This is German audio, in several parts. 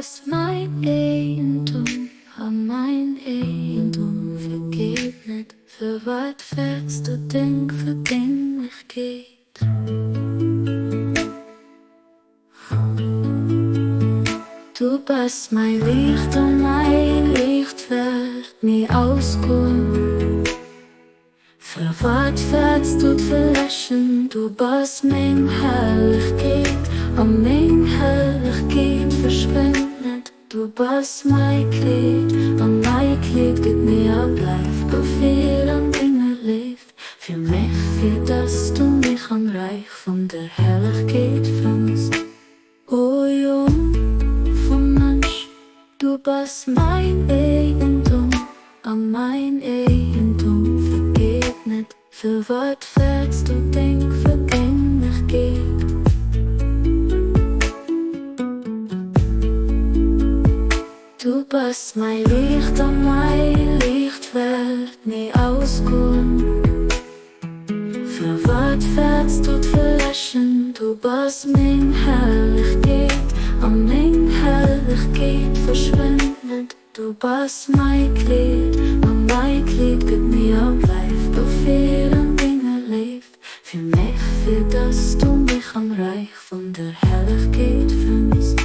bist mein Eigentum, an mein Eigentum vergeht nicht. Für wat fährst du Ding für Ding geht? Du bist mein Licht und mein Licht wird nie ausgehen. Für wat fährst du verlöschen? Du bist mein Herrlichkeit und mein Herrlichkeit verschwindet. Du bist mein Kleid und mein Kleid gibt mir Bleib, befehl an Dinge lebt. Für mich, für dass du mich am Reich von der Herrlichkeit findest. O Jung vom Mensch, du bist mein Eigentum, an mein Eigentum vergeht nicht. Für wat fährst du Ding vergänglich geht? Du bist mein Licht und mein Licht wird nie ausgehen. Für wat fährst du verlöschen? Du bist mein Herrlichkeit und mein Herrlichkeit verschwindet. Du bist mein Kleid und mein Kleid gibt mir Bleib, befehl an Dinge lebt. Für mich, für dass du mich am Reich von der Herrlichkeit findest.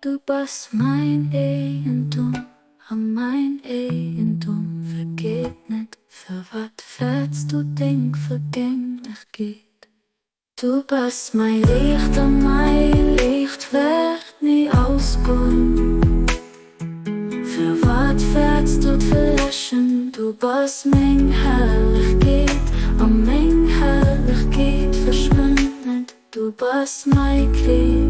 Du bist mein Eigentum, an mein Eigentum vergeht nicht. Für wat fährst du Ding vergänglich geht? Du bist mein Licht und mein Licht wird nie ausgehen. Für wat fährst du verlöschen? Du bist mein Herrlichkeit und mein Herrlichkeit verschwindet. Du bist mein Kleid